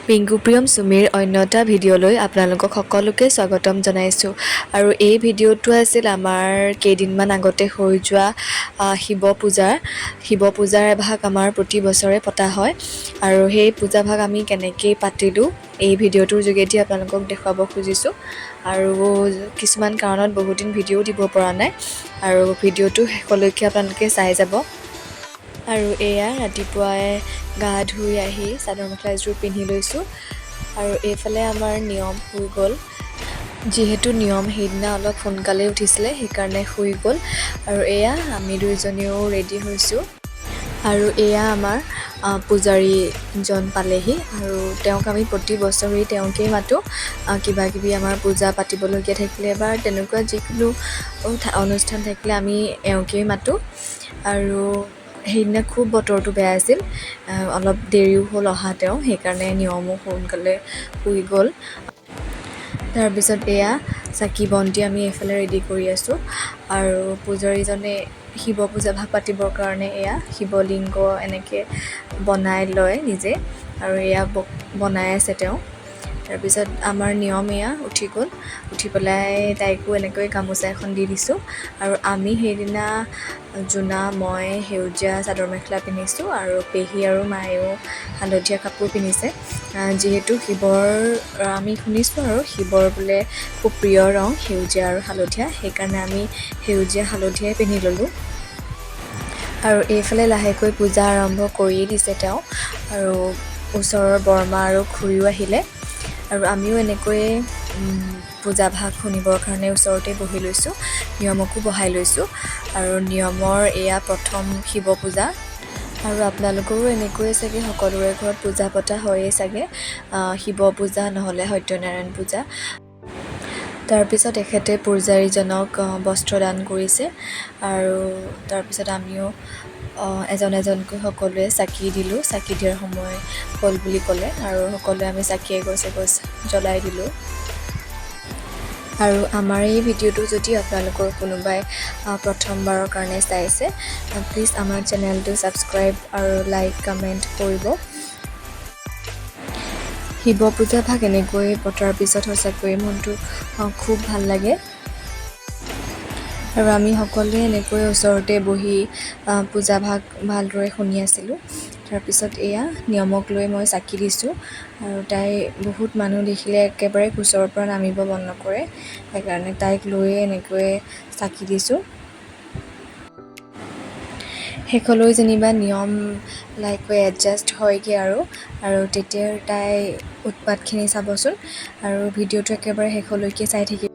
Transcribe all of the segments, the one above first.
পিংকু প্ৰিয়ম সুমিৰ অন্য এটা ভিডিঅ'লৈ আপোনালোকক সকলোকে স্বাগতম জনাইছোঁ আৰু এই ভিডিঅ'টো আছিল আমাৰ কেইদিনমান আগতে হৈ যোৱা শিৱ পূজাৰ এভাগ আমাৰ প্ৰতি বছৰে পতা হয় আৰু সেই পূজাভাগ আমি কেনেকৈ পাতিলোঁ এই ভিডিঅ'টোৰ যোগেদি আপোনালোকক দেখুৱাব খুজিছোঁ আৰু কিছুমান কাৰণত বহুদিন ভিডিঅ'ও দিব পৰা নাই আৰু ভিডিঅ'টো শেষলৈকে আপোনালোকে চাই যাব। আৰু এয়া ৰাতিপুৱাই গা ধুই আহি চাদৰ মেখেলা এযোৰ পিন্ধি লৈছোঁ আৰু এইফালে আমাৰ নিয়ম হৈ গ'ল, যিহেতু নিয়ম সেইদিনা অলপ সোনকালে উঠিছিলে সেইকাৰণে শুই গ'ল আৰু এয়া আমি দুইজনীও ৰেডি হৈছোঁ আৰু এয়া আমাৰ পূজাৰীজন পালেহি আৰু তেওঁক আমি প্ৰতি বছৰেই তেওঁকেই মাতোঁ। কিবা কিবি আমাৰ পূজা পাতিবলগীয়া থাকিলে বা তেনেকুৱা যিকোনো অনুষ্ঠান থাকিলে আমি এওঁকেই মাতোঁ আৰু সেইদিনা খুব বতৰটো বেয়া আছিল, অলপ দেৰিও হ'ল অহা তেওঁ, সেইকাৰণে নিয়মো সোনকালে শুই গ'ল। তাৰপিছত এয়া চাকি বন্তি আমি এইফালে ৰেডি কৰি আছোঁ আৰু পূজাৰীজনে শিৱ পূজাভাগ পাতিবৰ কাৰণে এয়া শিৱলিংগ এনেকৈ বনাই লয় নিজে আৰু এয়া বনাই আছে তেওঁ। তাৰপিছত আমাৰ নিয়ম এয়া উঠি গ'ল, উঠি পেলাই তাইকো এনেকৈ গামোচা এখন দি দিছোঁ আৰু আমি সেইদিনা জোনা মই সেউজীয়া চাদৰ মেখেলা পিন্ধিছোঁ আৰু পেহী আৰু মায়েও হালধীয়া কাপোৰ পিন্ধিছে। যিহেতু শিৱৰ আমি শুনিছোঁ আৰু শিৱৰ বোলে খুব প্ৰিয় ৰং সেউজীয়া আৰু হালধীয়া, সেইকাৰণে আমি সেউজীয়া হালধীয়াই পিন্ধি ল'লোঁ আৰু এইফালে লাহেকৈ পূজা আৰম্ভ কৰিয়ে দিছে তেওঁ আৰু ওচৰৰ বৰমা আৰু খুৰীও আহিলে আৰু আমিও এনেকৈয়ে পূজাভাগ শুনিবৰ কাৰণে ওচৰতে বহি লৈছোঁ, নিয়মকো বহাই লৈছোঁ আৰু নিয়মৰ এয়া প্ৰথম শিৱ পূজা আৰু আপোনালোকৰো এনেকৈয়ে চাগে সকলোৰে ঘৰত পূজা পতা হয়েই চাগে, শিৱ পূজা নহ'লে সত্যনাৰায়ণ পূজা। তাৰপিছত তেখেতে পূজাৰীজনক বস্ত্ৰ দান কৰিছে আৰু তাৰপিছত আমিও এজন এজনকৈ সকলোৱে চাকি দিলোঁ, চাকি দিয়াৰ সময় হ'ল বুলি ক'লে আৰু সকলোৱে আমি চাকি এগছ এগছ জ্বলাই দিলোঁ। আৰু আমাৰ এই ভিডিঅ'টো যদি আপোনালোকৰ কোনোবাই প্ৰথমবাৰৰ কাৰণে চাইছে, প্লিজ আমাৰ চেনেলটো ছাবস্ক্ৰাইব আৰু লাইক কমেণ্ট কৰিব। শিৱ পূজাভাগ এনেকৈ পতাৰ পিছত সঁচাকৈ মনটো খুব ভাল লাগে আৰু আমি সকলোৱে এনেকৈ ওচৰতে বহি পূজাভাগ ভালদৰে শুনি আছিলোঁ। তাৰপিছত এয়া নিয়মক লৈ মই চাকি দিছোঁ আৰু তাই বহুত মানুহ দেখিলে একেবাৰে কোচৰ পৰা নামিব মন নকৰে, সেইকাৰণে তাইক লৈয়ে এনেকৈ চাকি দিছোঁ। শেষলৈ যেনিবা নিয়ম লাহেকৈ এডজাষ্ট হয়গৈ আৰু তেতিয়া তাই উৎপাতখিনি চাবচোন আৰু ভিডিঅ'টো একেবাৰে শেষলৈকে চাই থাকিব।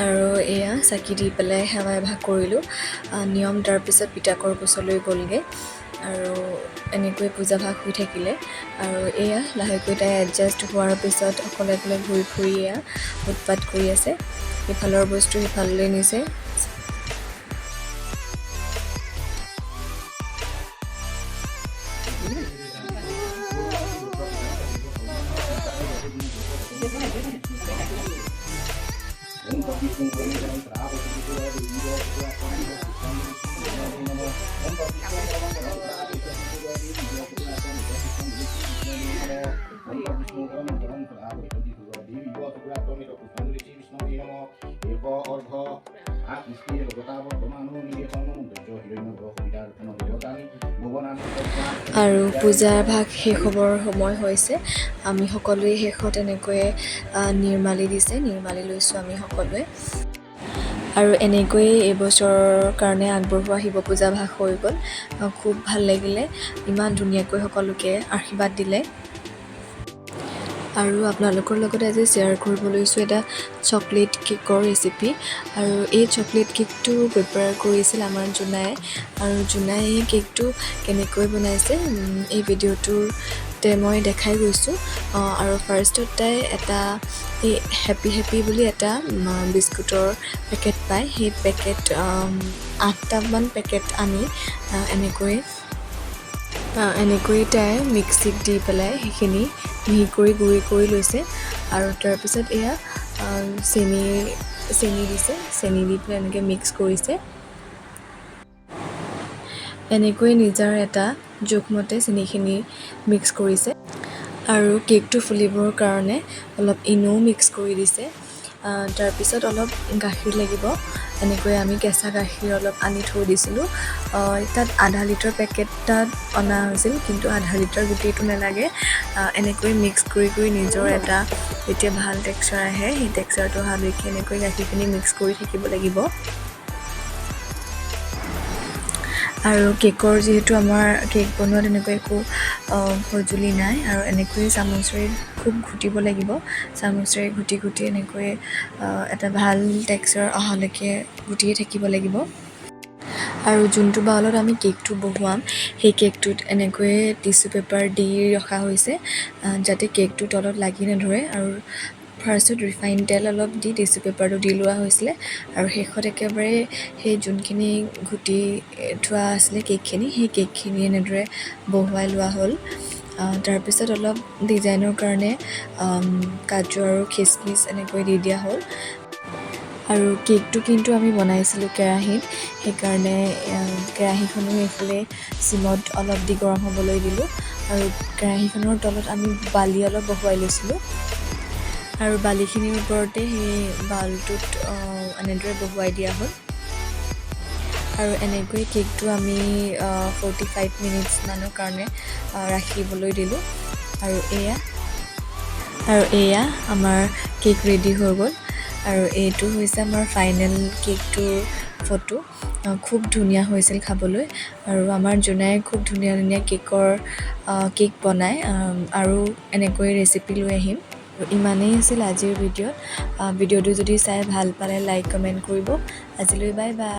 আৰু এয়া চাকি দি পেলাই সেৱা এভাগ কৰিলোঁ, নিয়ম তাৰপিছত পিতাকৰ কোচলৈ গ'লগৈ আৰু এনেকৈ পূজাভাগ হৈ থাকিলে আৰু এয়া লাহেকৈ তাই এডজাষ্ট হোৱাৰ পিছত অকলে অকলে ঘূৰি ফুৰি এয়া উৎপাত কৰি আছে, সিফালৰ বস্তু সিফাললৈ নিছে। আৰু পূজাৰ ভাগ শেষ হ'বৰ সময় হৈছে, আমি সকলোৱে শেষত এনেকৈয়ে নিৰ্মালি দিছে, নিৰ্মালি লৈছোঁ আমি সকলোৱে আৰু এনেকৈয়ে এইবছৰৰ কাৰণে আগবঢ়োৱা শিৱ পূজাভাগ হৈ গ'ল। খুব ভাল লাগিলে, ইমান ধুনীয়াকৈ সকলোকে আশীৰ্বাদ দিলে আৰু আপোনালোকৰ লগত আজি শ্বেয়াৰ কৰিব লৈছোঁ এটা চকলেট কেকৰ ৰেচিপি আৰু এই চকলেট কেকটো প্ৰিপেয়াৰ কৰিছিল আমাৰ জোনাই আৰু জোনাই এই কেকটো কেনেকৈ বনাইছে এই ভিডিঅ'টোতে মই দেখাই গৈছোঁ আৰু ফাৰ্ষ্টত তাই এটা এই হেপী বুলি এটা বিস্কুটৰ পেকেট পায়, সেই পেকেট 8টামান পেকেট আনি এনেকৈ তাই মিক্সিত দি পেলাই সেইখিনি মিহি কৰি গুড়ি কৰি লৈছে আৰু তাৰপিছত এয়া চেনি দিছে, চেনি দি পেলাই এনেকৈ মিক্স কৰিছে। এনেকৈ নিজৰ এটা জোখমতে চেনিখিনি মিক্স কৰিছে আৰু কেকটো ফুলিবৰ কাৰণে অলপ ইনো মিক্স কৰি দিছে। তাৰপিছত অলপ গাখীৰ লাগিব। এনেকৈ আমি কেঁচা গাখীৰ অলপ আনি থৈ দিছিলোঁ। তাত আধা লিটাৰ পেকেটত অনা হৈছিল, কিন্তু আধা লিটাৰ গোটেইটো নালাগে। এনেকৈ মিক্স কৰি নিজৰ এটা যেতিয়া ভাল টেক্সচাৰ আহে, সেই টেক্সচাৰটো অহালৈকে এনেকৈ গাখীৰখিনি মিক্স কৰি থাকিব লাগিব। আৰু কেকৰ যিহেতু আমাৰ কেক বনোৱাত এনেকৈ একো সঁজুলি নাই, আৰু এনেকৈ চামুচেৰে খুব ঘুটিব লাগিব। চামুচেৰে ঘুটি এনেকৈ এটা ভাল টেক্সচাৰ অহালৈকে ঘুটিয়ে থাকিব লাগিব। আৰু যোনটো বাউলত আমি কেকটো বহুৱাম, সেই কেকটোত এনেকৈয়ে টিচু পেপাৰ দি ৰখা হৈছে, যাতে কেকটো তলত লাগি নধৰে। আৰু ফাৰ্ষ্টত ৰিফাইন তেল অলপ দি টিচু পেপাৰটো দি লোৱা হৈছিলে, আৰু শেষত একেবাৰে সেই যোনখিনি ঘুটি থোৱা আছিলে কেকখিনি, সেই কেকখিনি এনেদৰে বহুৱাই লোৱা হ'ল। তাৰপিছত অলপ ডিজাইনৰ কাৰণে কাজু আৰু খিচমিচ এনেকৈ দি দিয়া হ'ল। আৰু কেকটো কিন্তু আমি বনাইছিলোঁ কেৰাহীত, সেইকাৰণে কেৰাহীখনো এইফালে চিমত অলপ দি গৰম হ'বলৈ দিলোঁ। আৰু কেৰাহীখনৰ তলত আমি বালি অলপ বহুৱাই লৈছিলোঁ, আৰু বালিখিনিৰ ওপৰতে সেই বাউলটোত এনেদৰে বহুৱাই দিয়া হ'ল। আৰু এনেকৈ কেকটো আমি 45 মিনিটছমানৰ কাৰণে ৰাখিবলৈ দিলোঁ। আৰু এয়া আমাৰ কেক ৰেডি হৈ গ'ল। আৰু এইটো হৈছে আমাৰ ফাইনেল কেকটোৰ ফটো। খুব ধুনীয়া হৈছিল খাবলৈ, আৰু আমাৰ জোনাই খুব ধুনীয়া কেক বনায়, আৰু এনেকৈ ৰেচিপি লৈ আহিম। ইমানেই আছিল আজিৰ ভিডিঅ'টো যদি চাই ভাল পালে লাইক কমেণ্ট কৰিব। আজিলৈ বাই বাই।